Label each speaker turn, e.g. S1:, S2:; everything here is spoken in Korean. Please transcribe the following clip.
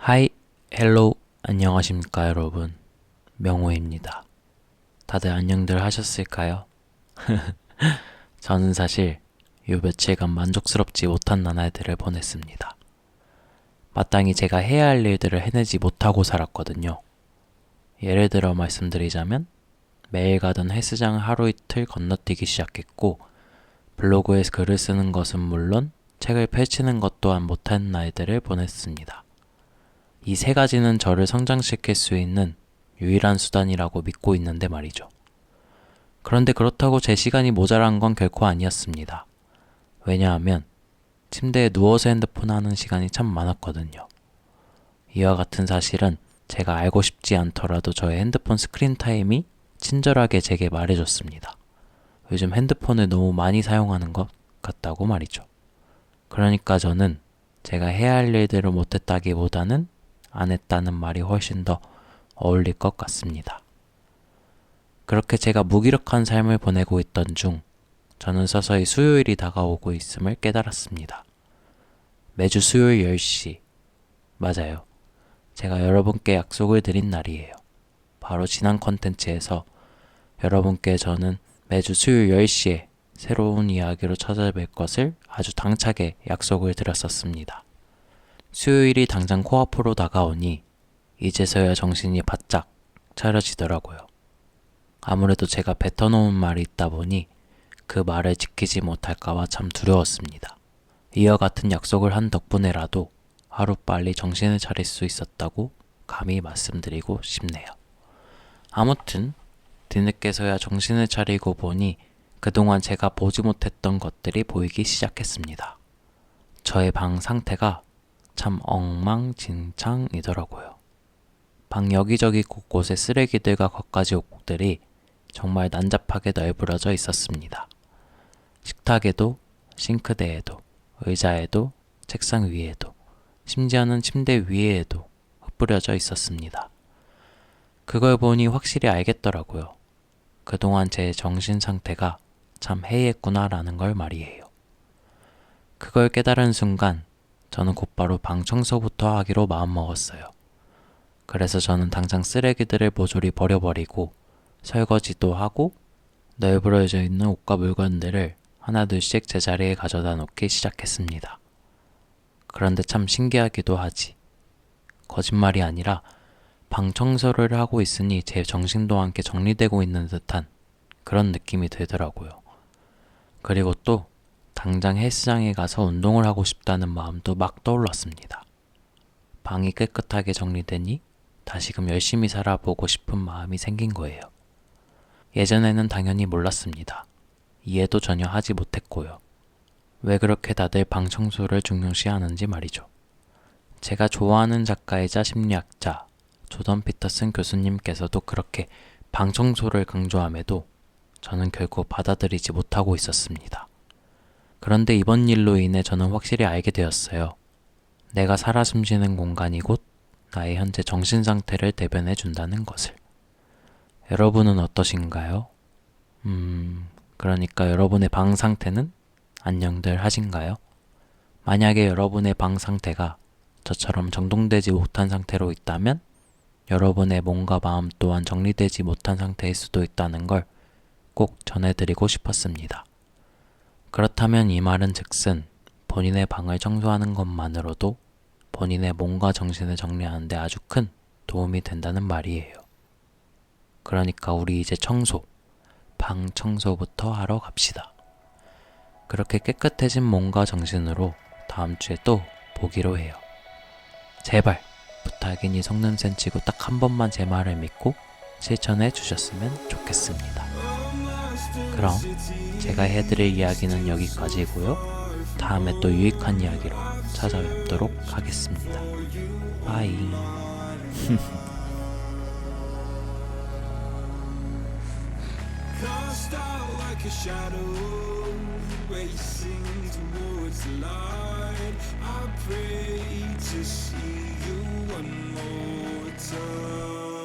S1: 하이, 헬로우, 안녕하십니까 여러분. 명호입니다. 다들 안녕들 하셨을까요? 저는 사실 요 며칠간 만족스럽지 못한 나날들을 보냈습니다. 마땅히 제가 해야 할 일들을 해내지 못하고 살았거든요. 예를 들어 말씀드리자면 매일 가던 헬스장을 하루 이틀 건너뛰기 시작했고, 블로그에 글을 쓰는 것은 물론 책을 펼치는 것 또한 못한 날들을 보냈습니다. 이 세 가지는 저를 성장시킬 수 있는 유일한 수단이라고 믿고 있는데 말이죠. 그런데 그렇다고 제 시간이 모자란 건 결코 아니었습니다. 왜냐하면 침대에 누워서 핸드폰 하는 시간이 참 많았거든요. 이와 같은 사실은 제가 알고 싶지 않더라도 저의 핸드폰 스크린 타임이 친절하게 제게 말해줬습니다. 요즘 핸드폰을 너무 많이 사용하는 것 같다고 말이죠. 그러니까 저는 제가 해야 할 일들을 못했다기보다는 안 했다는 말이 훨씬 더 어울릴 것 같습니다. 그렇게 제가 무기력한 삶을 보내고 있던 중 저는 서서히 수요일이 다가오고 있음을 깨달았습니다. 매주 수요일 10시. 맞아요. 제가 여러분께 약속을 드린 날이에요. 바로 지난 컨텐츠에서 여러분께 저는 매주 수요일 10시에 새로운 이야기로 찾아뵐 것을 아주 당차게 약속을 드렸었습니다. 수요일이 당장 코앞으로 다가오니 이제서야 정신이 바짝 차려지더라고요. 아무래도 제가 뱉어놓은 말이 있다 보니 그 말을 지키지 못할까봐 참 두려웠습니다. 이와 같은 약속을 한 덕분에라도 하루빨리 정신을 차릴 수 있었다고 감히 말씀드리고 싶네요. 아무튼 뒤늦게서야 정신을 차리고 보니 그동안 제가 보지 못했던 것들이 보이기 시작했습니다. 저의 방 상태가 참 엉망진창이더라고요. 방 여기저기 곳곳에 쓰레기들과 갖가지 옷들이 정말 난잡하게 널브러져 있었습니다. 식탁에도, 싱크대에도, 의자에도, 책상 위에도, 심지어는 침대 위에에도 흩뿌려져 있었습니다. 그걸 보니 확실히 알겠더라고요. 그동안 제 정신 상태가 참 해이했구나라는 걸 말이에요. 그걸 깨달은 순간 저는 곧바로 방 청소부터 하기로 마음먹었어요. 그래서 저는 당장 쓰레기들을 모조리 버려버리고 설거지도 하고 널브러져 있는 옷과 물건들을 하나둘씩 제자리에 가져다 놓기 시작했습니다. 그런데 참 신기하기도 하지. 거짓말이 아니라 방 청소를 하고 있으니 제 정신도 함께 정리되고 있는 듯한 그런 느낌이 들더라고요. 그리고 또 당장 헬스장에 가서 운동을 하고 싶다는 마음도 막 떠올랐습니다. 방이 깨끗하게 정리되니 다시금 열심히 살아보고 싶은 마음이 생긴 거예요. 예전에는 당연히 몰랐습니다. 이해도 전혀 하지 못했고요. 왜 그렇게 다들 방 청소를 중요시하는지 말이죠. 제가 좋아하는 작가이자 심리학자 조던 피터슨 교수님께서도 그렇게 방 청소를 강조함에도 저는 결코 받아들이지 못하고 있었습니다. 그런데 이번 일로 인해 저는 확실히 알게 되었어요. 내가 살아 숨쉬는 공간이 곧 나의 현재 정신 상태를 대변해 준다는 것을. 여러분은 어떠신가요? 그러니까 여러분의 방 상태는 안녕들 하신가요? 만약에 여러분의 방 상태가 저처럼 정돈되지 못한 상태로 있다면 여러분의 몸과 마음 또한 정리되지 못한 상태일 수도 있다는 걸 꼭 전해드리고 싶었습니다. 그렇다면 이 말은 즉슨 본인의 방을 청소하는 것만으로도 본인의 몸과 정신을 정리하는 데 아주 큰 도움이 된다는 말이에요. 그러니까 우리 이제 방 청소부터 하러 갑시다. 그렇게 깨끗해진 몸과 정신으로 다음 주에 또 보기로 해요. 제발 부탁이니 속는셈 치고 딱 한 번만 제 말을 믿고 실천해 주셨으면 좋겠습니다. 그럼 제가 해드릴 이야기는 여기까지고요. 다음에 또 유익한 이야기로 찾아뵙도록 하겠습니다. 바이.
S2: Cast out like a shadow, racing towards the light. I pray to see you one more time.